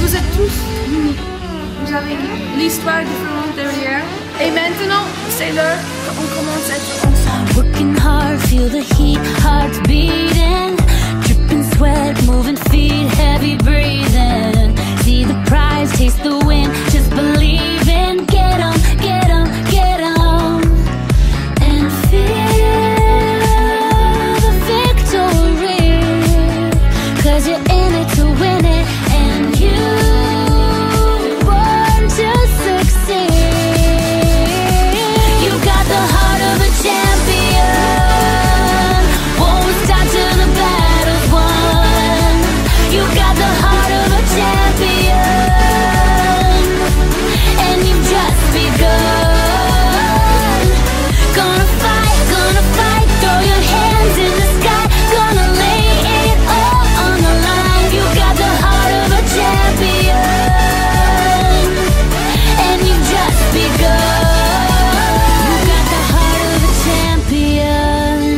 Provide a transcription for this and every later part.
Vous êtes tous uniques. Vous avez l'histoire différente derrière. Et maintenant, c'est l'heure qu'on commence à être ensemble. Working hard, feel the heat, hearts beating, dripping sweat, moving feet, heavy breathing. See the prize, taste the win, just believe in. Get on, get on, get on, and feel the victory. 'Cause you're in it to win it, and you born to succeed. You got the heart of a champion. Won't stop till the battle's won. You got the heart of a champion, and you've just begun. Gonna fight, throw your hands in the sky. Gonna lay it all on the line. You got the heart of a champion, and you've just begun. You got the heart of a champion.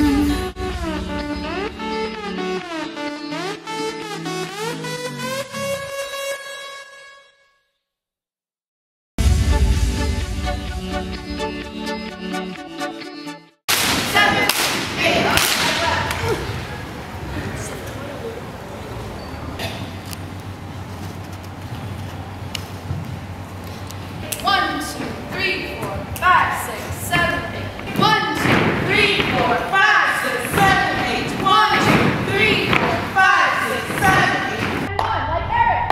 One, two, three, four, five, six, seven, eight. 1, 2, 3, 4, 5, 6, 7, 8. 1, 2, 3, 4, 5, 6, 7, 8. 1, like Eric.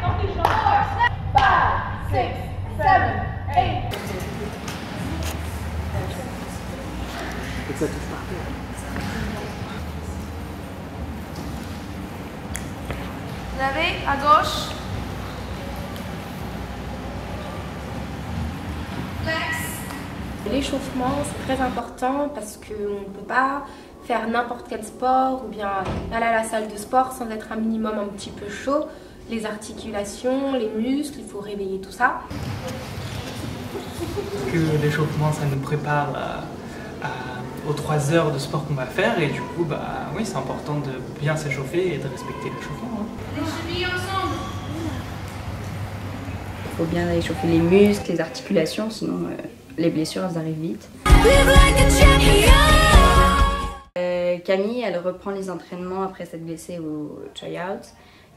2, 3, 4, 5, 6, 7, 8. Vous avez à gauche. L'échauffement, c'est très important parce qu'on ne peut pas faire n'importe quel sport ou bien aller à la salle de sport sans être un minimum un petit peu chaud. Les articulations, les muscles, il faut réveiller tout ça. Que l'échauffement, ça nous prépare aux 3 heures de sport qu'on va faire et du coup, oui, c'est important de bien s'échauffer et de respecter l'échauffement. Hein. Les chevilles ensemble. Il faut bien échauffer les muscles, les articulations, sinon les blessures elles arrivent vite. Camille, elle reprend les entraînements après s'être blessée au try-out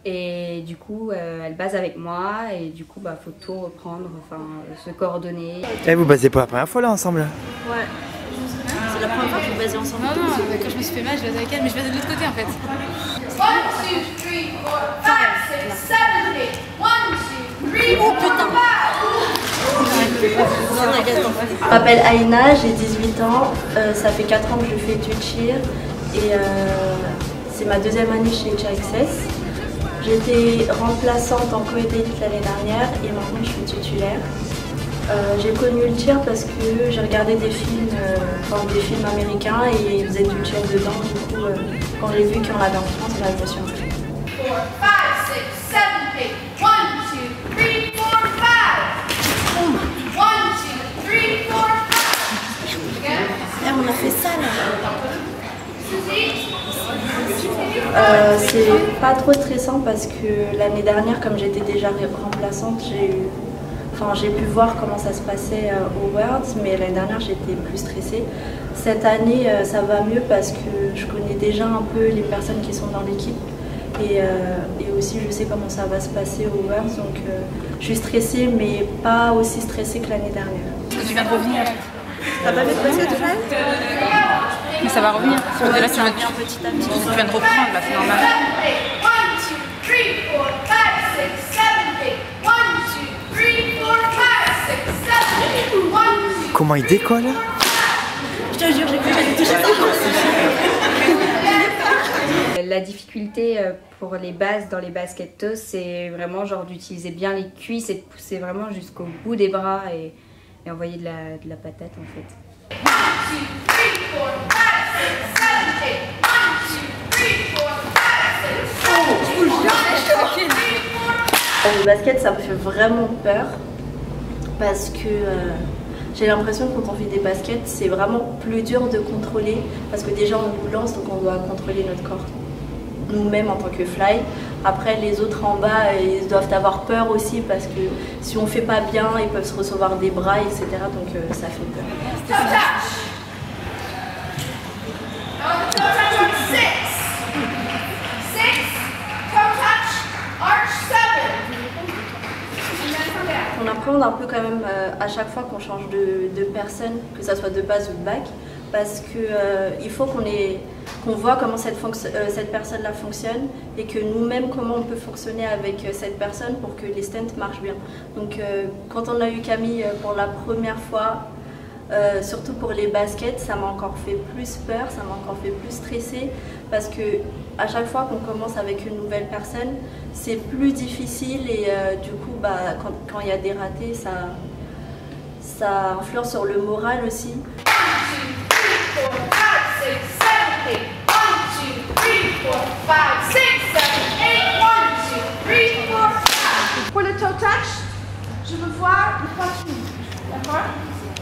et du coup elle base avec moi et du coup faut tout reprendre, enfin se coordonner. Et vous basez pas la première fois là ensemble? Ouais. C'est la première fois que vous basez ensemble. Non, quand je me suis fait mal, je basais avec elle, mais je basais de l'autre côté en fait. 1, 2, 3, 4, 5, 6, 7, 8. 1, 2, 3, 4, 5. Je m'appelle Aïna, j'ai 18 ans, ça fait 4 ans que je fais du cheer et c'est ma 2e année chez CHAXS. J'étais remplaçante en co-élite l'année dernière et maintenant je suis titulaire. J'ai connu le cheer parce que j'ai regardé des films, des films américains et ils faisaient du cheer dedans. Du coup, quand j'ai vu qu'on l'avait en France, je me suis inscrite. 4, 5, 6, 7, 8. 1, 2, 3, 4, 5. 1, 2, 3, 4. On a fait ça là. C'est pas trop stressant parce que l'année dernière, comme j'étais déjà remplaçante, j'ai pu voir comment ça se passait au Worlds, mais l'année dernière j'étais plus stressée. Cette année ça va mieux parce que je connais déjà un peu les personnes qui sont dans l'équipe et aussi je sais comment ça va se passer au Worlds, donc je suis stressée mais pas aussi stressée que l'année dernière. Parce que tu viens de revenir. T'as pas fait de basket déjà? Mais ça va revenir. Là, tu viens de reprendre, là, c'est normal. 1, 2, 3, 4, 5, 6, 7, 8. 1, 2, 3, 4, 5, 6, 7, 8. 1, 2. Comment il décolle? Je te jure, j'ai cru que j'allais toucher ça. La difficulté pour les bases dans les baskets toes, c'est vraiment genre d'utiliser bien les cuisses et de pousser vraiment jusqu'au bout des bras et envoyer de la patate en fait. 1, 2, 3, 4, 5, 6, 7, 8. 1, 2, 3, 4, 5, 6, 7, 8. Le basket, ça me fait vraiment peur parce que j'ai l'impression que quand on fait des baskets, c'est vraiment plus dur de contrôler parce que déjà on nous lance, donc on doit contrôler notre corps nous-mêmes en tant que fly. Après les autres en bas, ils doivent avoir peur aussi parce que si on fait pas bien, ils peuvent se recevoir des bras, etc. Donc ça fait peur. Toe touch. On the toe touch on 6. 6. Toe touch. Arch 7. And then from there. On appréhende un peu quand même à chaque fois qu'on change de personne, que ça soit de base ou de bac, parce que il faut qu'on voit comment cette personne-là fonctionne et que nous-mêmes comment on peut fonctionner avec cette personne pour que les stunts marchent bien. Donc quand on a eu Camille pour la première fois, surtout pour les baskets, ça m'a encore fait plus peur, ça m'a encore fait plus stresser parce que à chaque fois qu'on commence avec une nouvelle personne, c'est plus difficile et du coup quand il y a des ratés, ça influence sur le moral aussi. 1, 2, 3, 4, 5, 6, 7, 8. 1, 2, 3, 4, 5, 6, 7, 8. 1, 2, 3, 4. Pour le toe touch, je veux voir le poitrine. D'accord?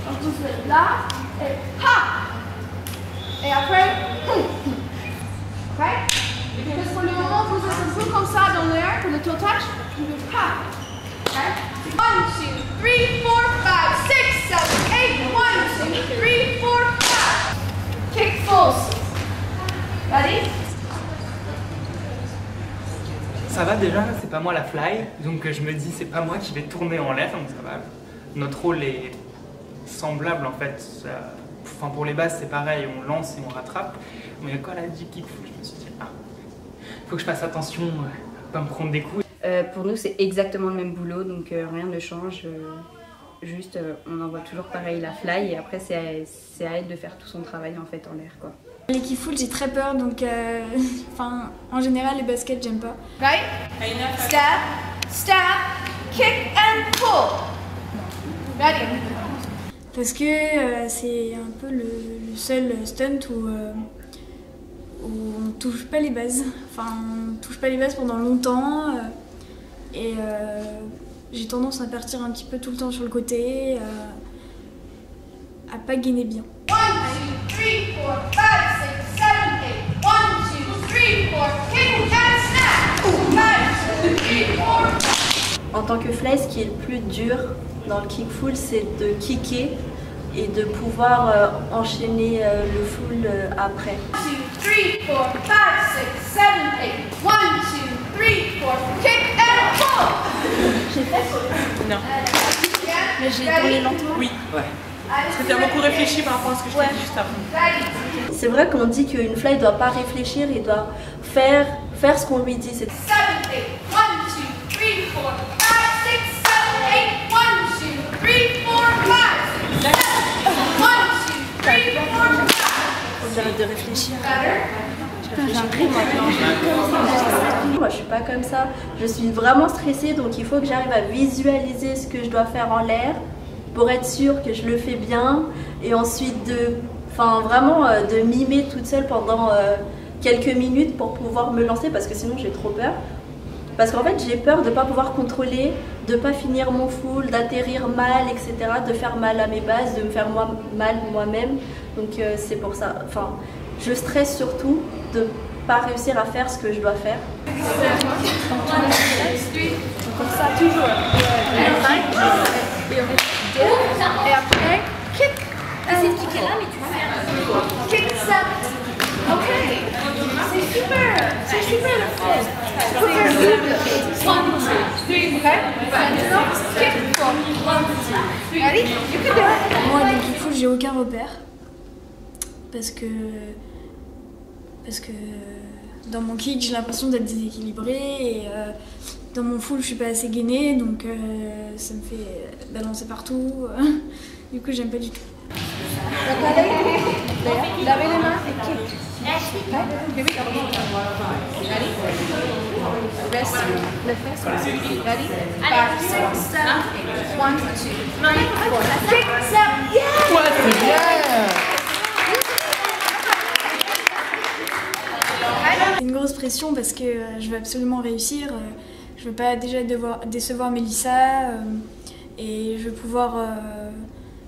Donc vous êtes là et ha! Et après, ok? Parce que pour le moment, vous êtes un peu comme ça dans l'air pour le toe touch, je veux ha! Ok? 1, 2, 3, 4, 5, 6, 7, 8. 1, 2, 3, 4. Kick false. Ready? Ça va déjà, c'est pas moi la fly, donc je me dis c'est pas moi qui vais tourner en l'air, donc ça va. Notre rôle est semblable en fait. Enfin, pour les bases c'est pareil, on lance et on rattrape. Mais quand elle a dit kick, je me suis dit faut que je fasse attention à pas me prendre des coups. Pour nous c'est exactement le même boulot, donc rien ne change. Juste on envoie toujours pareil la fly et après c'est à elle de faire tout son travail en fait en l'air quoi. Les kickflips j'ai très peur donc en général les baskets j'aime pas. Right? Step, step, kick and pull. Ready? Parce que c'est un peu le seul stunt où on touche pas les bases. Enfin, on touche pas les bases pendant longtemps et j'ai tendance à partir un petit peu tout le temps sur le côté, à pas gainer bien. 1, 2, 3, 4, 5, 6, 7, 8. 1, 2, 3, 4, kick and snap. 5, 2, 3, 4. En tant que fly, ce qui est le plus dur dans le kick full, c'est de kicker et de pouvoir enchaîner le full après. 1, 2, 3, 4, 5, 7, 8. 1, 2, 3, 4, kick and pull. J'ai fait? Non. Mais j'ai tourné lentement. Oui. Ouais. Parce que tu as beaucoup réfléchi par rapport à ce que je t'ai dit juste avant. C'est vrai qu'on dit qu'une fly ne doit pas réfléchir, il doit faire ce qu'on lui dit. 7, 8. 1, 2, 3, 4, 5, 6, 7, 8. 1, 2, 3, 4, 6, 7, 1, 2, 3, 4. Faut que j'arrête de réfléchir. Better? Moi je suis pas comme ça, je suis vraiment stressée donc il faut que j'arrive à visualiser ce que je dois faire en l'air pour être sûre que je le fais bien et ensuite vraiment de mimer toute seule pendant quelques minutes pour pouvoir me lancer parce que sinon j'ai trop peur. Parce qu'en fait j'ai peur de ne pas pouvoir contrôler, de ne pas finir mon full, d'atterrir mal, etc. De faire mal à mes bases, de me faire mal moi-même. Donc c'est pour ça. Enfin, je stresse surtout de ne pas réussir à faire ce que je dois faire. Comme ça, toujours. Et après, kick. Essaye de kicker là, mais tu vas faire. Kick, ça. Ok. C'est super. C'est super le fait. Super good. 1, 2, 3. Ok. Maintenant, kick, 4. 1, 2, 3. Ready? You can do it. Moi, les kickflips, j'ai aucun repère. Parce que dans mon kick, j'ai l'impression d'être déséquilibrée et dans mon full, je suis pas assez gainée, donc ça me fait balancer partout. Du coup, j'aime pas du tout. Lavez les mains et kick. Okay? Ready? Reste le fesse. Ready? 5, 6, 7, 8. 1, 2, 3, 4. Kick, 7. Yeah! Ouais, c'est bien! C'est une grosse pression parce que je veux absolument réussir. Je veux pas déjà décevoir Mélissa et je veux pouvoir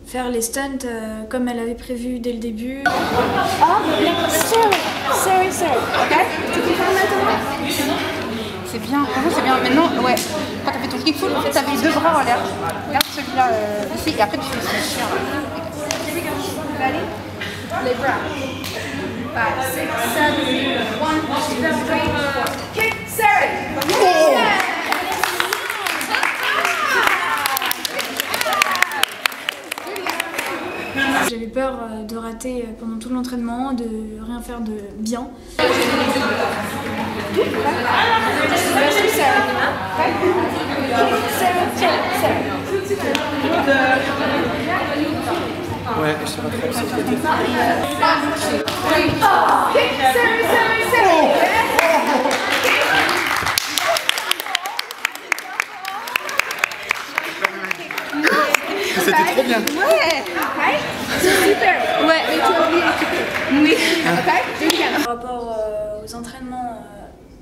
faire les stunts comme elle avait prévu dès le début. Oh, sorry. Ok? Tu peux faire maintenant? c'est bien. Franchement, c'est bien. Maintenant, ouais, quand t'as fait ton kickflip, en fait, t'avais les deux bras en l'air. Regarde celui-là ici, et après tu fais ce chien là. Les bras. 5, 6, 7, 8, 1, 2, 3, 4. Kick, Sarah. J'avais peur de rater pendant tout l'entraînement, de rien faire de bien. Ouais, je sais pas trop ce que c'était. C'était trop bien. Ouais. C'est super. Ouais, mais tu as oublié oui. Par rapport aux entraînements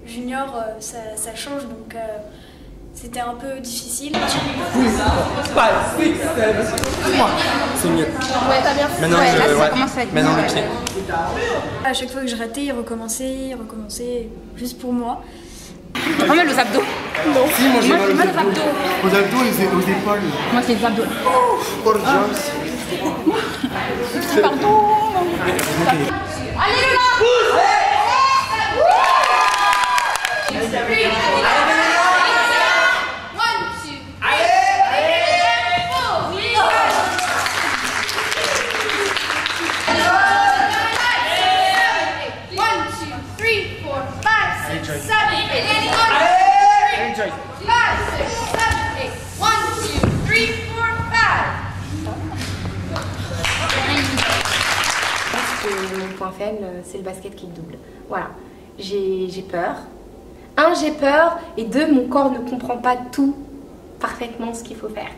juniors, ça change, donc c'était un peu difficile. C'est mieux. Ouais, t'as bien fait. Maintenant, ouais, là, ça commence à être maintenant mieux. le pied. À chaque fois que je ratais, il recommençait, juste pour moi. T'as pas mal aux abdos? Non. Si, moi j'ai mal aux abdos. Aux abdos et aux épaules. Moi c'est les abdos. Pour Jones. Pardon. Allez, le là! Mon point faible, c'est le basket kick double. Voilà, j'ai peur. Un, j'ai peur, et deux, mon corps ne comprend pas tout parfaitement ce qu'il faut faire.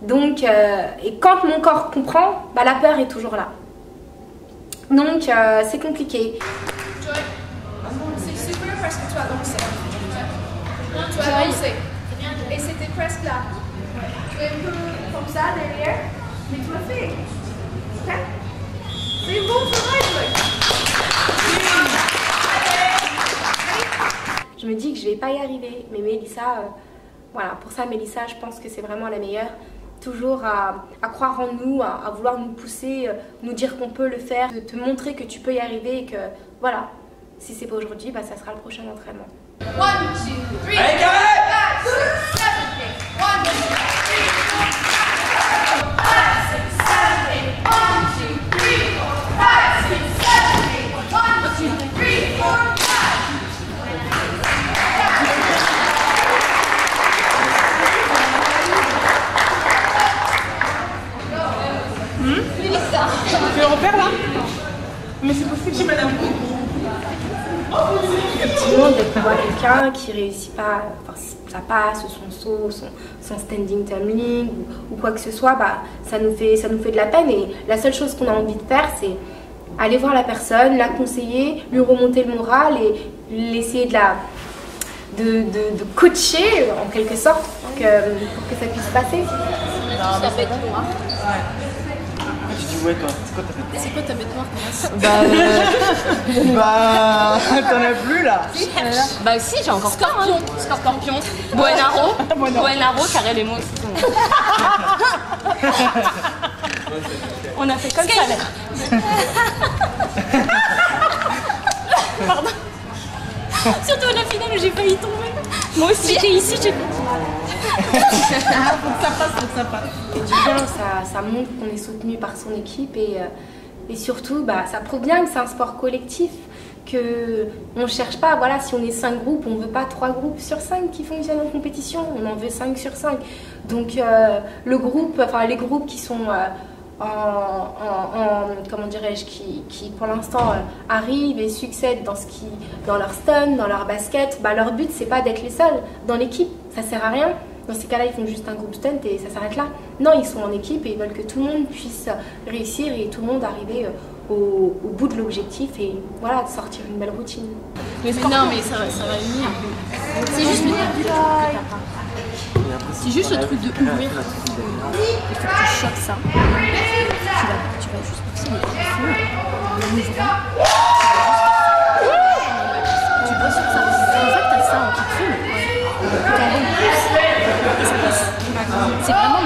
Donc, et quand mon corps comprend, bah, la peur est toujours là. Donc, c'est compliqué. C'est super parce que tu as lancé. Tu as lancé. Et c'était presque là. Tu es un peu comme ça derrière, mais tu l'as fait. Ok? C'est bon travail, Je me dis que je vais pas y arriver, mais Mélissa, voilà, pour ça Mélissa, je pense que c'est vraiment la meilleure. Toujours à croire en nous, à vouloir nous pousser, nous dire qu'on peut le faire, de te montrer que tu peux y arriver et que voilà, si c'est pas aujourd'hui, bah, ça sera le prochain entraînement. 1, 2, 3, 4, 5, 6, 7, 8. 1, 2, 3, Tu le repères là? Mais c'est possible chez madame. Effectivement, dès qu'on voit quelqu'un qui réussit pas, enfin, sa passe, son saut, son standing tumbling ou quoi que ce soit, bah, ça nous fait de la peine. Et la seule chose qu'on a envie de faire, c'est aller voir la personne, la conseiller, lui remonter le moral et l'essayer de coacher en quelque sorte pour que ça puisse passer. Ça fait noir. Tu dis ouais toi, c'est quoi ta bête noire? Bah t'en as plus là. Bah si, j'ai encore Scorpion. Scorpion. Buenaro. Buenaro, carré les mots. On a fait comme ça là. Pardon. Surtout à la finale où j'ai failli tomber. Moi aussi j'étais ici, j'ai... Faut que ça passe. Et du bien, ça montre qu'on est soutenu par son équipe et surtout, bah, ça prouve bien que c'est un sport collectif, qu'on ne cherche pas, voilà, si on est 5 groupes, on ne veut pas 3 groupes sur 5 qui fonctionnent en compétition, on en veut 5 sur 5. Donc les groupes qui sont comment dirais-je, qui pour l'instant arrivent et succèdent dans leur stun, dans leur basket, bah, leur but c'est pas d'être les seuls dans l'équipe, ça sert à rien. Dans ces cas-là, ils font juste un groupe stunt et ça s'arrête là. Non, ils sont en équipe et ils veulent que tout le monde puisse réussir et tout le monde arriver au bout de l'objectif et voilà, de sortir une belle routine. Mais non, mais ça va unir. C'est juste le début là. C'est juste le truc de ouvrir. Il faut que tu choques ça. Tu vas juste pousser le feu en ouvrant. Tu bosses sur ça. C'est pour ça que t'as ça en kickflip.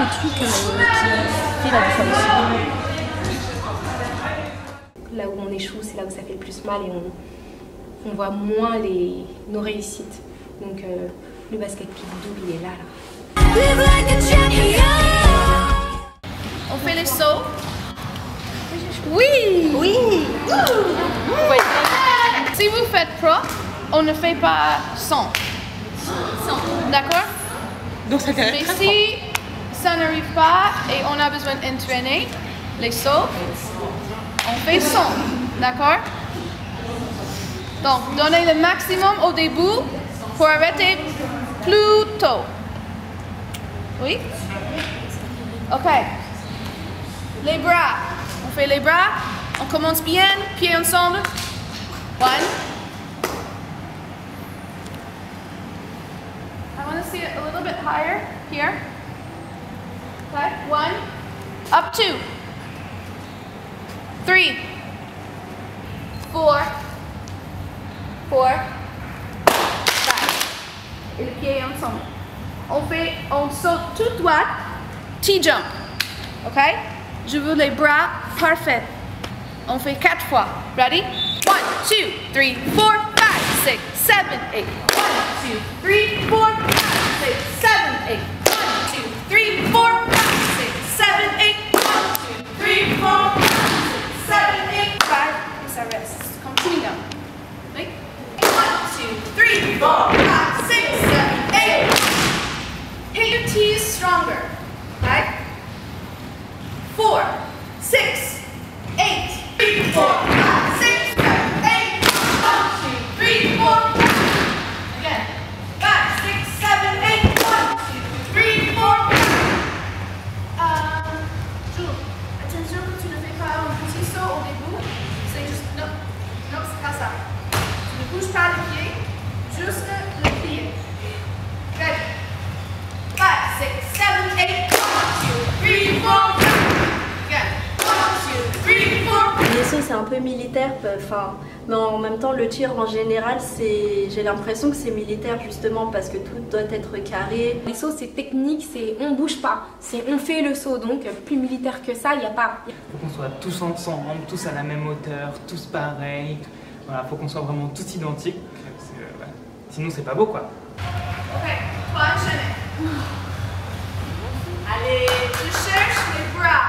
truc qui fait la différence. Là où on échoue, c'est là où ça fait le plus mal et on voit moins nos réussites. Donc le basket qui double, il est là. On fait les sauts. Oui! Oui! Oui. Si vous faites pro, on ne fait pas 100. D'accord? Donc ça Mais si ça n'arrive pas et on a besoin d'entraîner les sauts, on fait 100. D'accord? Donc, donnez le maximum au début pour arrêter plus tôt. Oui? Ok. Les bras. On fait les bras. On commence bien. Pieds ensemble. 1. I want to see it a little bit higher here. Okay. 1. Up 2. 3. 4. 4. 5. Et les pieds ensemble. On saute tout droit. T-jump. Ok? Je veux les bras parfaits. On fait 4 fois. Ready? 1, 2, 3, 4, 5, 6, 7, 8. 1, 2, 3, 4, 5, 6, 7, 8. 1, 2, 3, 4, 5, 6, 7, 8. 1, 2, 3, 4, 5, 6, 7, 8. 5. Et ça reste. Continue là. Oui? 1, 2, 3, 4, 5, 6, 7, 8. Hit your T's stronger. Okay? 4, 6, 8, 3, 4, 5, 6, 7, 8. 1, 2, 3, 4. Again. 5, 6, 7, 8. 1, 2, 3, 4. Jules, attention que tu ne fais pas un petit saut au début. C'est juste. Non, non, c'est pas ça. Tu ne bouges pas le pied, juste le pied. Ready? 5, 6, 7, 8. 1, 2, 3, 4. Les sauts c'est un peu militaire, mais en même temps le tir en général j'ai l'impression que c'est militaire justement parce que tout doit être carré. Les sauts c'est technique, c'est on bouge pas, c'est on fait le saut, donc plus militaire que ça, il n'y a pas. Il faut qu'on soit tous ensemble, tous à la même hauteur, tous pareils. Voilà, faut qu'on soit vraiment tous identiques. Sinon c'est pas beau quoi. Ok, toi enchaîner. Allez, je cherche les bras.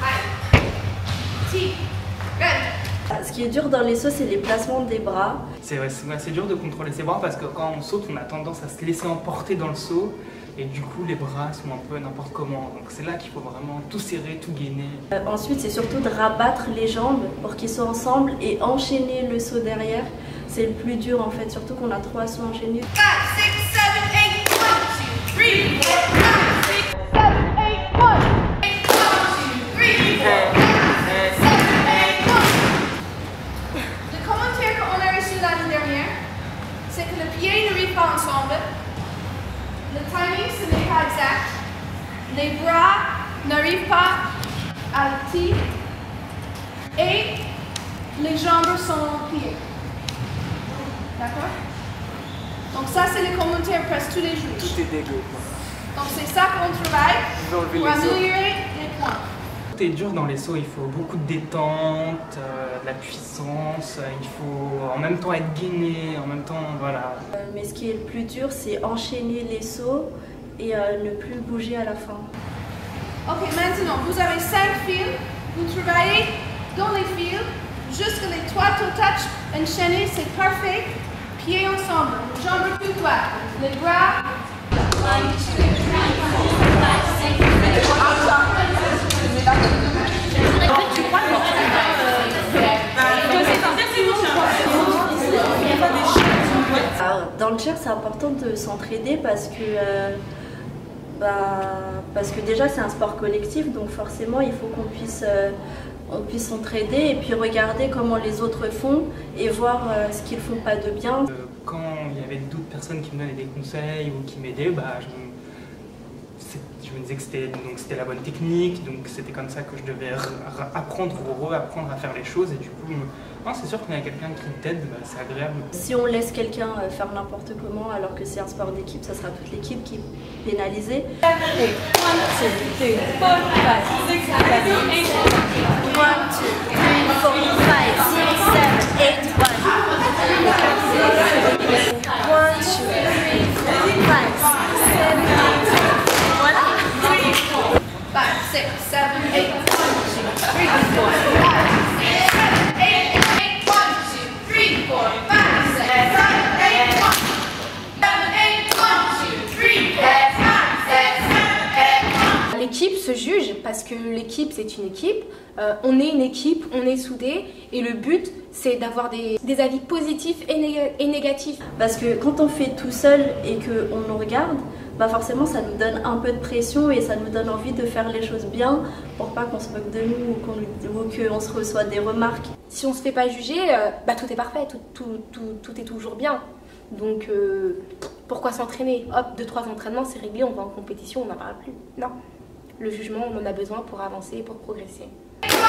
Allez. T. Red. Ce qui est dur dans les sauts, c'est les placements des bras. C'est assez dur de contrôler ses bras parce que quand on saute, on a tendance à se laisser emporter dans le saut et du coup les bras sont un peu n'importe comment. Donc c'est là qu'il faut vraiment tout serrer, tout gainer. Ensuite, c'est surtout de rabattre les jambes pour qu'ils soient ensemble et enchaîner le saut derrière. C'est le plus dur en fait, surtout qu'on a 3 sauts enchaînés. 5, 6, 7, 8. 1, 2, 3, 4, 5, 6, 7, 8. 1, 2, 3, 4, 5, 6, 7, 8. Le commentaire qu'on a reçu l'année dernière, c'est que le pied n'arrive pas ensemble. Le timing, ce n'est pas exact. Les bras n'arrivent pas à le T. Et les jambes sont pliées. D'accord? Donc ça, c'est les commentaires presque tous les jours. Tout est dégueu quoi. Donc c'est ça qu'on travaille pour améliorer les points. Tout est dur dans les sauts, il faut beaucoup de détente, de la puissance, il faut en même temps être gainé, en même temps, voilà. Mais ce qui est le plus dur, c'est enchaîner les sauts et ne plus bouger à la fin. Ok, maintenant, vous avez 5 fils, vous travaillez dans les fils, jusqu'à les 3 toe touch, enchaînés, c'est parfait. Pieds ensemble, jambes plus droites, les bras. 1, 2, 3, 4, 5, 6, 7, 8. Dans le cheer, c'est important de s'entraider parce que déjà c'est un sport collectif, donc forcément il faut qu'on puisse s'entraider et puis regarder comment les autres font et voir ce qu'ils font pas de bien. Quand il y avait d'autres personnes qui me donnaient des conseils ou qui m'aidaient, je me disais que c'était la bonne technique, donc c'était comme ça que je devais apprendre ou reapprendre à faire les choses. Et du coup, c'est sûr qu'il y a quelqu'un qui t'aide, c'est agréable. Si on laisse quelqu'un faire n'importe comment alors que c'est un sport d'équipe, ça sera toute l'équipe qui est pénalisée. 1, 2, 3, 4, 5, 6, 7, 8. 1, 2, 3, 4, 5, 6, 7, 8. 1, 2, 3, 4, 5, 6, 7, 8. Voilà. 5, 6, 7, 8. 1, 2, 3, 4, 5, 6, 7, 8. 1, 2, 3, 4, 5, 6, 7, 8. 1, 2, 3, 4, 5, 6, 7, 8. L'équipe se juge parce que l'équipe c'est une équipe, on est une équipe, on est soudés et le but c'est d'avoir des avis positifs et négatifs. Parce que quand on fait tout seul et qu'on nous regarde, forcément ça nous donne un peu de pression et ça nous donne envie de faire les choses bien pour pas qu'on se moque de nous ou qu'on se reçoit des remarques. Si on se fait pas juger, tout est parfait, tout est toujours bien. Donc pourquoi s'entraîner? Hop, 2-3 entraînements, c'est réglé, on va en compétition, on n'en parle plus. Non, le jugement, on en a besoin pour avancer et pour progresser. 1, 2, 3,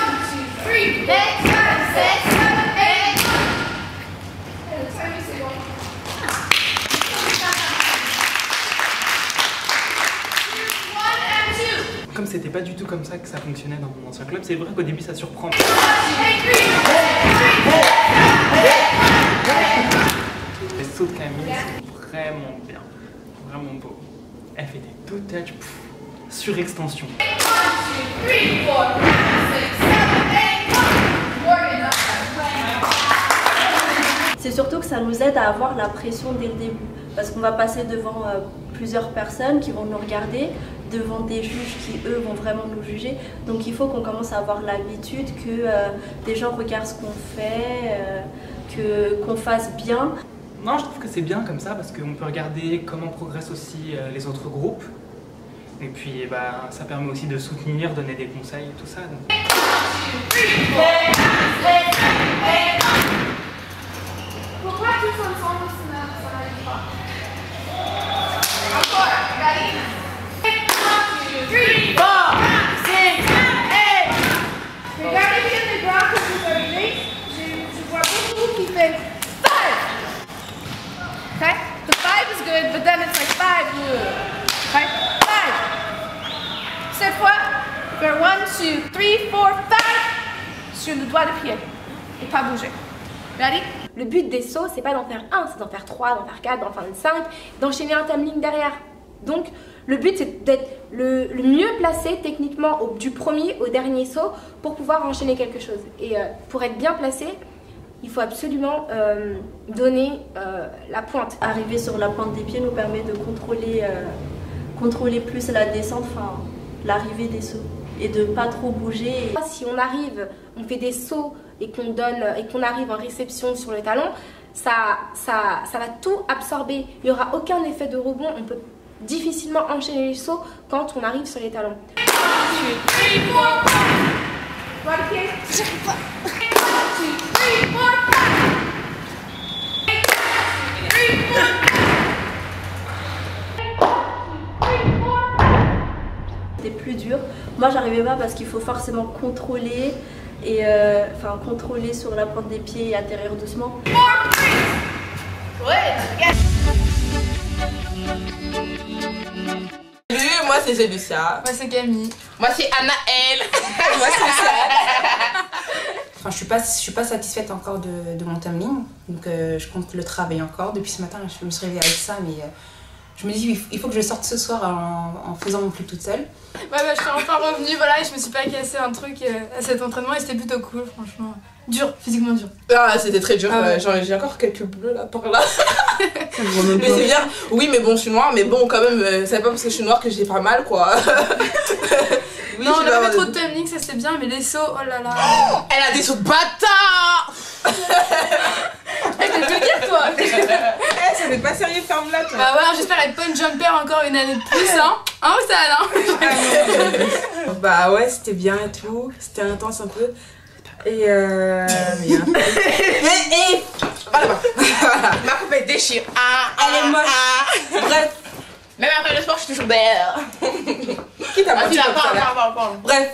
4, 5, 6, 7, 8. Comme c'était pas du tout comme ça que ça fonctionnait dans mon ancien club, c'est vrai qu'au début ça surprend. Les sauts de Camille sont vraiment bien, vraiment beaux. Elle fait des toe touch, surextension. C'est surtout que ça nous aide à avoir la pression dès le début. Parce qu'on va passer devant plusieurs personnes qui vont nous regarder, devant des juges qui, eux, vont vraiment nous juger. Donc il faut qu'on commence à avoir l'habitude que des gens regardent ce qu'on fait, qu'on fasse bien. Non, je trouve que c'est bien comme ça parce qu'on peut regarder comment progressent aussi les autres groupes. Et puis ça permet aussi de soutenir, donner des conseils, tout ça. Donc. Pourquoi tous ensemble ça n'arrive pas? Encore, ready? 1, 2, 3, 4, 5, 6, 7, 8. Regardez bien les bras que vous avez. Je vois beaucoup qui fait 5. Okay? The 5 is good, but then it's like 5. Okay? 5. Cette fois, faire 1, 2, 3, 4, 5 sur le doigt de pied. Et pas bouger. Ready? Le but des sauts, c'est pas d'en faire 1, c'est d'en faire 3, d'en faire 4, d'en faire 5, d'enchaîner un tumbling derrière. Donc, le but, c'est d'être le mieux placé techniquement du premier au dernier saut pour pouvoir enchaîner quelque chose. Et pour être bien placé, il faut absolument donner la pointe. Arriver sur la pointe des pieds nous permet de contrôler plus la descente, l'arrivée des sauts et de pas trop bouger. Si on arrive, on fait des sauts et qu'on arrive en réception sur le talon, ça va tout absorber. Il n'y aura aucun effet de rebond. On peut difficilement enchaîner les sauts quand on arrive sur les talons. 1, 2, 3, 4. Doigt de pied. J'arrive pas. 1, 2, 3, 4. 1, 2, 3, 4. C'était plus dur. Moi, j'arrivais pas parce qu'il faut forcément contrôler et contrôler sur la pointe des pieds et atterrir doucement. Salut, moi c'est Zélucia. Moi c'est Camille. Moi c'est Anaël. Moi c'est Enfin, je suis pas satisfaite encore de mon tumbling, donc je compte le travailler encore. Depuis ce matin, je me suis réveillée avec ça, mais je me dis il faut que je sorte ce soir en faisant mon flux toute seule. Ouais, je suis enfin revenue, voilà, et je me suis pas cassé un truc à cet entraînement et c'était plutôt cool, franchement. Dur, physiquement dur. Ah, c'était très dur, ouais. J'ai encore quelques bleus là par là. Mais c'est bien, oui, mais bon, je suis noire, mais bon, quand même, c'est pas parce que je suis noire que j'ai pas mal, quoi. Oui, non, on a pas fait trop de tumbling, ça c'est bien, mais les sauts, oh là là. Oh, elle a des sauts de bâtard. Elle peut te le dire, toi. Ça n'est pas sérieux, ferme-la, toi. Bah ouais, j'espère être pas une jumper encore une année de plus, hein. Hein, ou ça, hein. Bah ouais, c'était bien et tout, c'était intense un peu. Et voilà, ma coupe elle déchire. Elle est moche. Bref, Même après le sport, je suis toujours belle. Qui t'a menti comme ça là? Bref.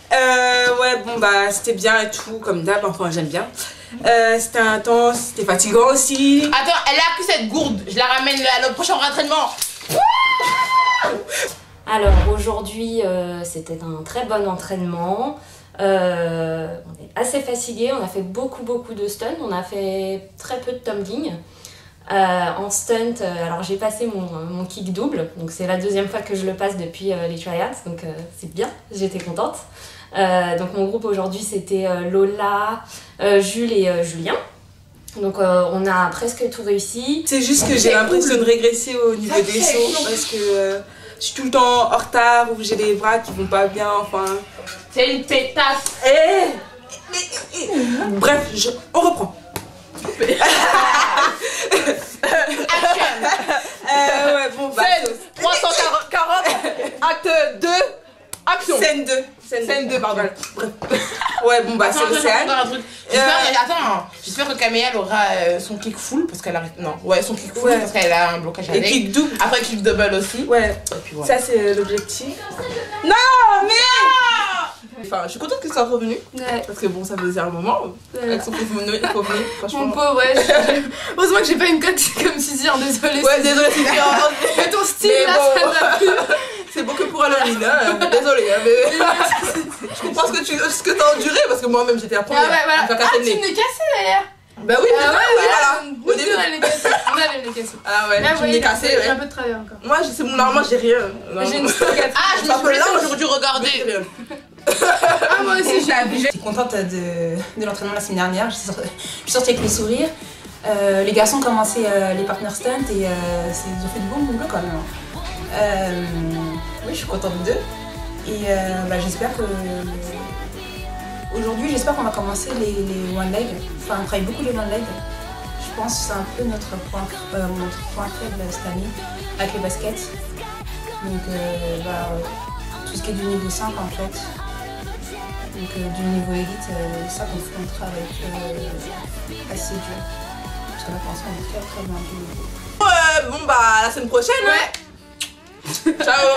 Ouais, bon bah c'était bien et tout, comme d'hab, enfin j'aime bien. C'était intense, c'était fatigant aussi. Attends, elle a pris cette gourde, je la ramène à le prochain entraînement. Alors aujourd'hui c'était un très bon entraînement. On est assez fatigué, on a fait beaucoup de stunts, on a fait très peu de tumbling. En stunt, alors j'ai passé mon kick double, donc c'est la deuxième fois que je le passe depuis les tryouts, donc c'est bien, j'étais contente. Donc mon groupe aujourd'hui c'était Lola, Jules et Julien. Donc on a presque tout réussi. C'est juste que j'ai l'impression de régresser au niveau des sauts parce que je suis tout le temps en retard ou j'ai des bras qui vont pas bien, enfin... C'est une pétasse. Bref, on reprend. Ouais, bon, bah, scène 340, acte 2, action. Scène 2. Scène 2, pardon. Bref. Ouais, bon, bah, c'est l'océan. J'espère que Camélia aura son kick full parce qu'elle a. Non, ouais, son kick full parce qu'elle a un blocage avec. Et kick double. Après, kick double aussi. Ouais. Et puis, voilà. Ça, c'est l'objectif. Non, mais. Enfin, je suis contente que ça soit revenu. Ouais. Parce que bon, ça faisait un moment. Avec son convenu, franchement. Mon pauvre, ouais. Heureusement que j'ai pas une cote comme Suzy, hein, désolée. Ouais, désolée, Suzy. Mais ton style, mais là, bon, ça n'a plus. C'est bon que pour Halloween, hein. Désolée, hein, mais. Je comprends ce que t'as enduré parce que moi-même j'étais la première. Ah, ouais, voilà. À faire casser le nez. Tu me l'as cassé d'ailleurs. Bah oui, mais voilà. Au début, on allait casser. On allait les casser. Ah ouais, tu me l'as cassé, ouais. J'ai un peu de travail encore. Moi, c'est bon, normalement, j'ai rien. J'ai une stockade. Ah, je me suis là, j'aurais dû regarder. Ah, moi aussi, J'étais contente de l'entraînement la semaine dernière. Je suis sortie avec le sourire. Les garçons ont commencé les partner stunt et ils ont fait du bon boulot quand même. Oui, je suis contente d'eux. Et bah, j'espère que. Aujourd'hui, j'espère qu'on va commencer les one leg. Enfin, on travaille beaucoup les one leg. Je pense que c'est un peu notre point faible cette année avec le basket. Donc, tout ce qui est du niveau 5 en fait. Donc, du niveau élite, ça qu'on travaille assez dur. Parce que là, pour l'instant, on est très bien du niveau. Bon, bah, la semaine prochaine, ouais. Ciao.